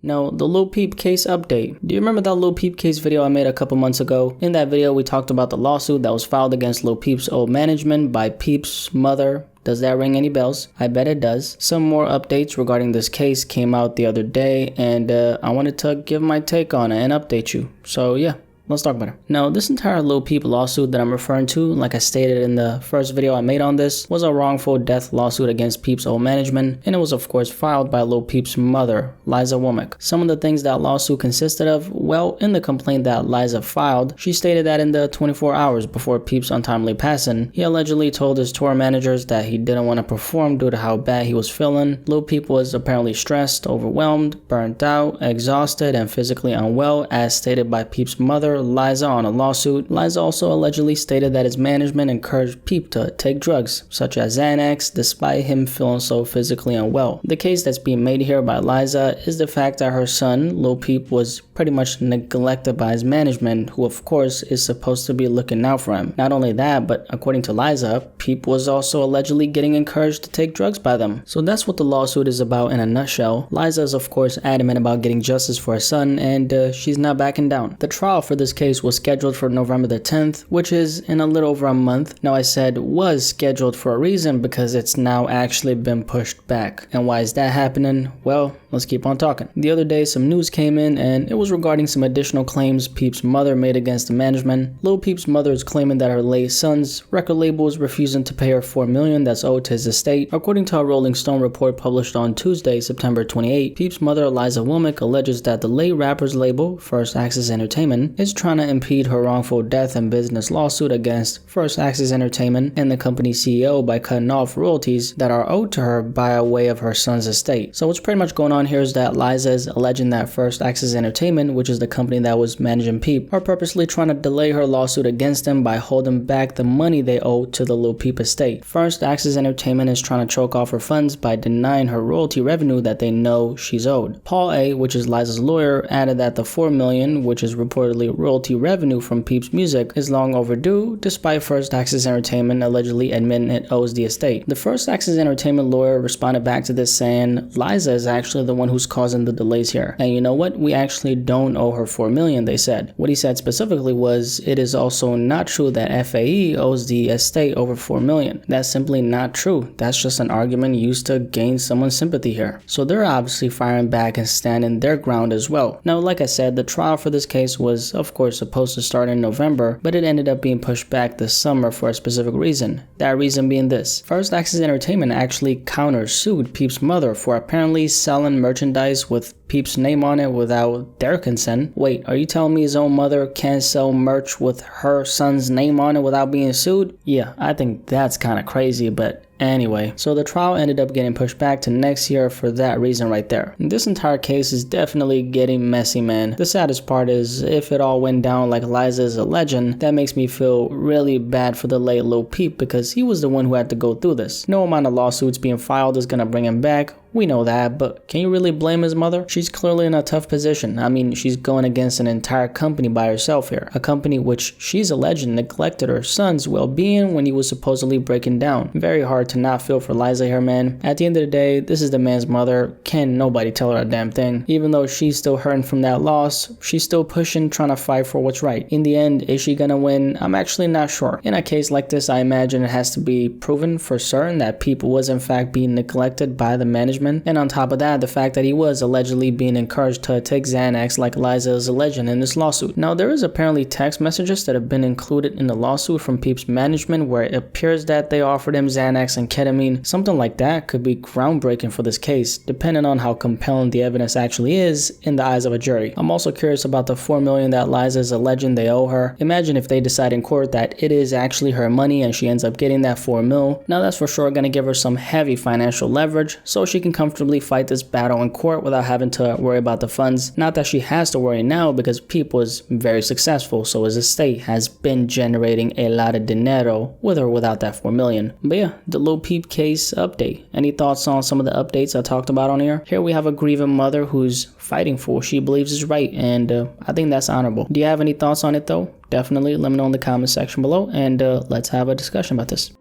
Now, the Lil Peep case update. Do you remember that Lil Peep case video I made a couple months ago? In that video, we talked about the lawsuit that was filed against Lil Peep's old management by Peep's mother. Does that ring any bells? I bet it does. Some more updates regarding this case came out the other day, and I wanted to give my take on it and update you. So yeah. Let's talk about it. Now, this entire Lil Peep lawsuit that I'm referring to, like I stated in the first video I made on this, was a wrongful death lawsuit against Peep's old management, and it was of course filed by Lil Peep's mother, Liza Womack. Some of the things that lawsuit consisted of, well, in the complaint that Liza filed, she stated that in the 24 hours before Peep's untimely passing, he allegedly told his tour managers that he didn't want to perform due to how bad he was feeling. Lil Peep was apparently stressed, overwhelmed, burnt out, exhausted, and physically unwell, as stated by Peep's mother, Liza, on a lawsuit. Liza also allegedly stated that his management encouraged Peep to take drugs, such as Xanax, despite him feeling so physically unwell. The case that's being made here by Liza is the fact that her son, Lil Peep, was pretty much neglected by his management, who of course is supposed to be looking out for him. Not only that, but according to Liza, Peep was also allegedly getting encouraged to take drugs by them. So that's what the lawsuit is about in a nutshell. Liza is of course adamant about getting justice for her son, and she's not backing down. The trial for this case was scheduled for November the 10th, which is in a little over a month. Now, I said was scheduled for a reason because it's now actually been pushed back. And why is that happening? Well, let's keep on talking. The other day, some news came in, and it was regarding some additional claims Peep's mother made against the management. Lil Peep's mother is claiming that her late son's record label is refusing to pay her $4 million that's owed to his estate. According to a Rolling Stone report published on Tuesday, September 28, Peep's mother, Liza Womack, alleges that the late rapper's label, First Access Entertainment, is trying to impede her wrongful death and business lawsuit against First Access Entertainment and the company's CEO by cutting off royalties that are owed to her by way of her son's estate. So what's pretty much going on here is that Liza is alleging that First Access Entertainment, which is the company that was managing Peep, are purposely trying to delay her lawsuit against them by holding back the money they owe to the Lil Peep estate. First Access Entertainment is trying to choke off her funds by denying her royalty revenue that they know she's owed. Paul A., which is Liza's lawyer, added that the $4 million, which is reportedly royalty revenue from Peep's music, is long overdue, despite First Access Entertainment allegedly admitting it owes the estate. The First Access Entertainment lawyer responded back to this saying, Liza is actually the one who's causing the delays here. And you know what? We actually don't owe her $4 million, they said. What he said specifically was, it is also not true that FAE owes the estate over $4 million. That's simply not true. That's just an argument used to gain someone's sympathy here. So they're obviously firing back and standing their ground as well. Now, like I said, the trial for this case was, of course, supposed to start in November, but it ended up being pushed back this summer for a specific reason. That reason being this. First Access Entertainment actually countersued Peep's mother for apparently selling merchandise with Peep's name on it without their consent. Wait, are you telling me his own mother can't sell merch with her son's name on it without being sued? Yeah, I think that's kind of crazy, but anyway, so the trial ended up getting pushed back to next year for that reason right there. This entire case is definitely getting messy, man. The saddest part is, if it all went down like Liza is alleging, that makes me feel really bad for the late Lil Peep because he was the one who had to go through this. No amount of lawsuits being filed is gonna bring him back. We know that, but can you really blame his mother? She's clearly in a tough position. I mean, she's going against an entire company by herself here. A company which she's alleging neglected her son's well-being when he was supposedly breaking down. Very hard to not feel for Liza here, man. At the end of the day, this is the man's mother. Can't nobody tell her a damn thing. Even though she's still hurting from that loss, she's still pushing, trying to fight for what's right. In the end, is she gonna win? I'm actually not sure. In a case like this, I imagine it has to be proven for certain that people was in fact being neglected by the management. And on top of that, the fact that he was allegedly being encouraged to take Xanax like Liza is alleging in this lawsuit. Now, there is apparently text messages that have been included in the lawsuit from Peep's management where it appears that they offered him Xanax and ketamine. Something like that could be groundbreaking for this case, depending on how compelling the evidence actually is in the eyes of a jury. I'm also curious about the $4 million that Liza is alleging they owe her. Imagine if they decide in court that it is actually her money and she ends up getting that $4 million. Now, that's for sure going to give her some heavy financial leverage so she can comfortably fight this battle in court without having to worry about the funds. Not that she has to worry now because Peep was very successful, so his estate has been generating a lot of dinero with or without that $4 million. But yeah, the Lil Peep case update. Any thoughts on some of the updates I talked about on here? Here we have a grieving mother who's fighting for what she believes is right, and I think that's honorable. Do you have any thoughts on it though? Definitely let me know in the comment section below, and let's have a discussion about this.